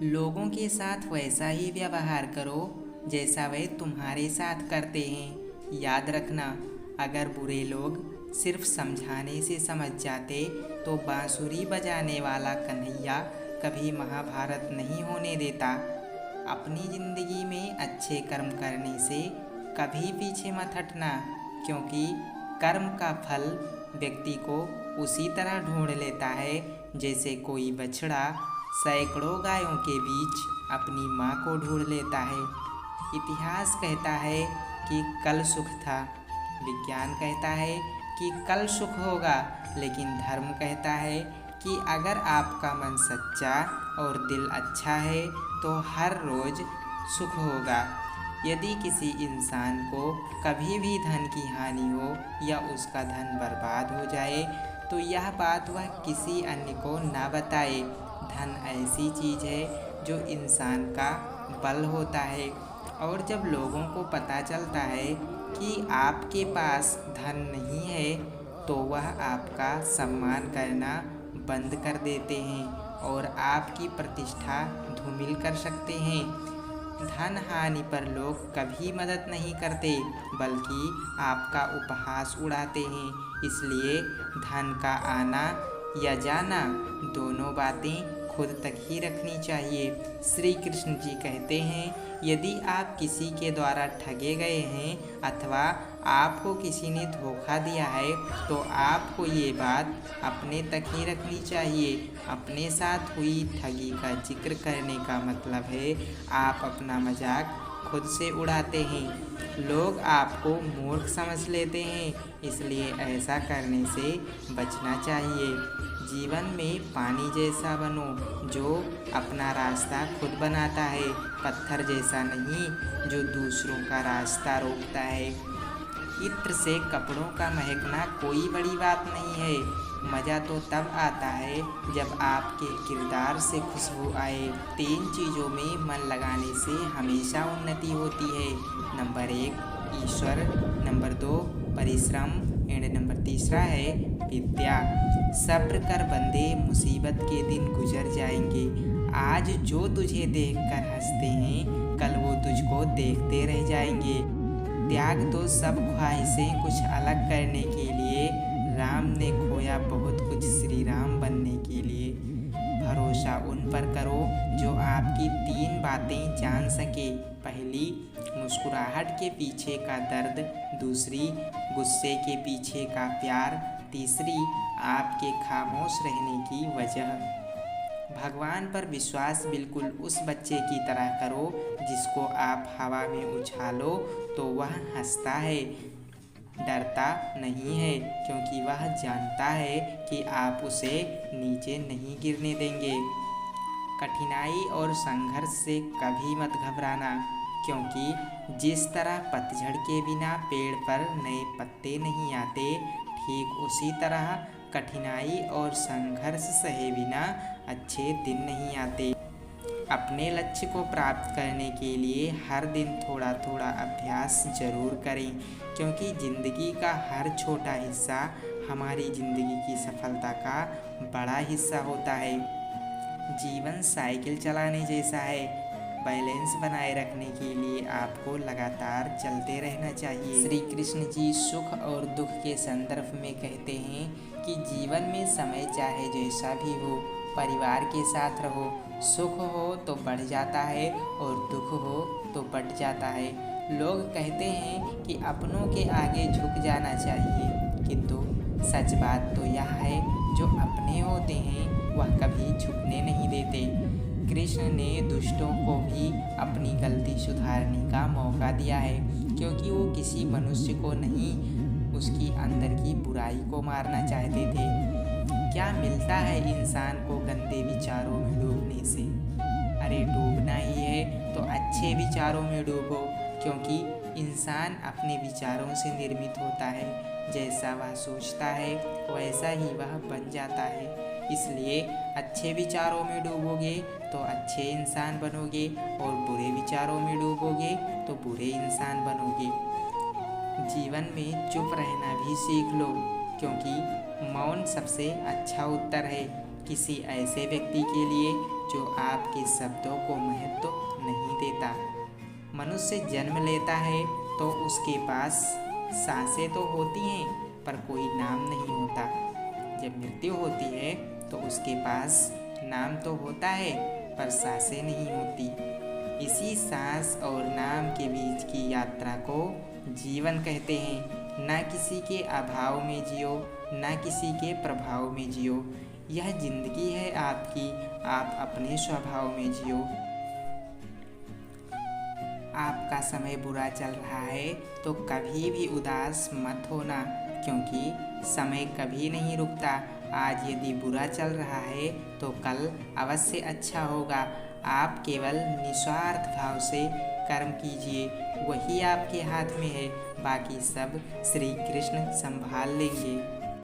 लोगों के साथ वैसा ही व्यवहार करो जैसा वे तुम्हारे साथ करते हैं। याद रखना, अगर बुरे लोग सिर्फ समझाने से समझ जाते तो बांसुरी बजाने वाला कन्हैया कभी महाभारत नहीं होने देता। अपनी ज़िंदगी में अच्छे कर्म करने से कभी पीछे मत हटना, क्योंकि कर्म का फल व्यक्ति को उसी तरह ढूंढ लेता है जैसे कोई बछड़ा सैकड़ों गायों के बीच अपनी माँ को ढूंढ लेता है। इतिहास कहता है कि कल सुख था, विज्ञान कहता है कि कल सुख होगा, लेकिन धर्म कहता है कि अगर आपका मन सच्चा और दिल अच्छा है तो हर रोज़ सुख होगा। यदि किसी इंसान को कभी भी धन की हानि हो या उसका धन बर्बाद हो जाए तो यह बात वह किसी अन्य को ना बताए। धन ऐसी चीज़ है जो इंसान का बल होता है, और जब लोगों को पता चलता है कि आपके पास धन नहीं है तो वह आपका सम्मान करना बंद कर देते हैं और आपकी प्रतिष्ठा धूमिल कर सकते हैं। धन हानि पर लोग कभी मदद नहीं करते, बल्कि आपका उपहास उड़ाते हैं। इसलिए धन का आना या जाना दोनों बातें खुद तक ही रखनी चाहिए। श्री कृष्ण जी कहते हैं, यदि आप किसी के द्वारा ठगे गए हैं अथवा आपको किसी ने धोखा दिया है तो आपको ये बात अपने तक ही रखनी चाहिए। अपने साथ हुई ठगी का जिक्र करने का मतलब है आप अपना मजाक खुद से उड़ाते हैं। लोग आपको मूर्ख समझ लेते हैं, इसलिए ऐसा करने से बचना चाहिए। जीवन में पानी जैसा बनो जो अपना रास्ता खुद बनाता है, पत्थर जैसा नहीं जो दूसरों का रास्ता रोकता है। इत्र से कपड़ों का महकना कोई बड़ी बात नहीं है, मज़ा तो तब आता है जब आपके किरदार से खुशबू आए। 3 चीज़ों में मन लगाने से हमेशा उन्नति होती है। नंबर 1 ईश्वर, नंबर 2 परिश्रम एंड नंबर 3 है विद्या। सब्र कर बंदे, मुसीबत के दिन गुजर जाएंगे। आज जो तुझे देखकर हंसते हैं कल वो तुझको देखते रह जाएंगे। त्याग दो सब ख्वाहिशें कुछ अलग करने के लिए, राम ने खोया बहुत कुछ श्री राम बनने के लिए। भरोसा उन पर करो जो आपकी 3 बातें जान सके। पहली, मुस्कुराहट के पीछे का दर्द। दूसरी, गुस्से के पीछे का प्यार। तीसरी, आपके खामोश रहने की वजह। भगवान पर विश्वास बिल्कुल उस बच्चे की तरह करो जिसको आप हवा में उछालो तो वह हंसता है, डरता नहीं है, क्योंकि वह जानता है कि आप उसे नीचे नहीं गिरने देंगे। कठिनाई और संघर्ष से कभी मत घबराना, क्योंकि जिस तरह पतझड़ के बिना पेड़ पर नए पत्ते नहीं आते, ठीक उसी तरह कठिनाई और संघर्ष सहे बिना अच्छे दिन नहीं आते। अपने लक्ष्य को प्राप्त करने के लिए हर दिन थोड़ा थोड़ा अभ्यास जरूर करें, क्योंकि ज़िंदगी का हर छोटा हिस्सा हमारी ज़िंदगी की सफलता का बड़ा हिस्सा होता है। जीवन साइकिल चलाने जैसा है, बैलेंस बनाए रखने के लिए आपको लगातार चलते रहना चाहिए। श्री कृष्ण जी सुख और दुख के संदर्भ में कहते हैं कि जीवन में समय चाहे जैसा भी हो, परिवार के साथ रहो। सुख हो तो बढ़ जाता है और दुख हो तो बढ़ जाता है। लोग कहते हैं कि अपनों के आगे झुक जाना चाहिए, किंतु सच बात तो यह है जो अपने होते हैं वह कभी झुकने नहीं देते। कृष्ण ने दुष्टों को भी अपनी गलती सुधारने का मौका दिया है, क्योंकि वो किसी मनुष्य को नहीं, उसकी अंदर की बुराई को मारना चाहते थे। क्या मिलता है इंसान को गंदे विचारों में डूबने से? अरे डूबना ही है तो अच्छे विचारों में डूबो, क्योंकि इंसान अपने विचारों से निर्मित होता है। जैसा वह सोचता है वैसा ही वह बन जाता है। इसलिए अच्छे विचारों में डूबोगे तो अच्छे इंसान बनोगे, और बुरे विचारों में डूबोगे तो बुरे इंसान बनोगे। जीवन में चुप रहना भी सीख लो, क्योंकि मौन सबसे अच्छा उत्तर है किसी ऐसे व्यक्ति के लिए जो आपके शब्दों को महत्व नहीं देता। मनुष्य जन्म लेता है तो उसके पास सांसें तो होती हैं पर कोई नाम नहीं होता। जब मृत्यु होती है तो उसके पास नाम तो होता है पर सांसें नहीं होती। इसी सांस और नाम के बीच की यात्रा को जीवन कहते हैं। ना किसी के अभाव में जियो, ना किसी के प्रभाव में जियो। यह जिंदगी है आपकी, आप अपने स्वभाव में जियो। आपका समय बुरा चल रहा है तो कभी भी उदास मत होना, क्योंकि समय कभी नहीं रुकता। आज यदि बुरा चल रहा है तो कल अवश्य अच्छा होगा। आप केवल निस्वार्थ भाव से कर्म कीजिए, वही आपके हाथ में है। बाकी सब श्री कृष्ण संभाल लेंगे।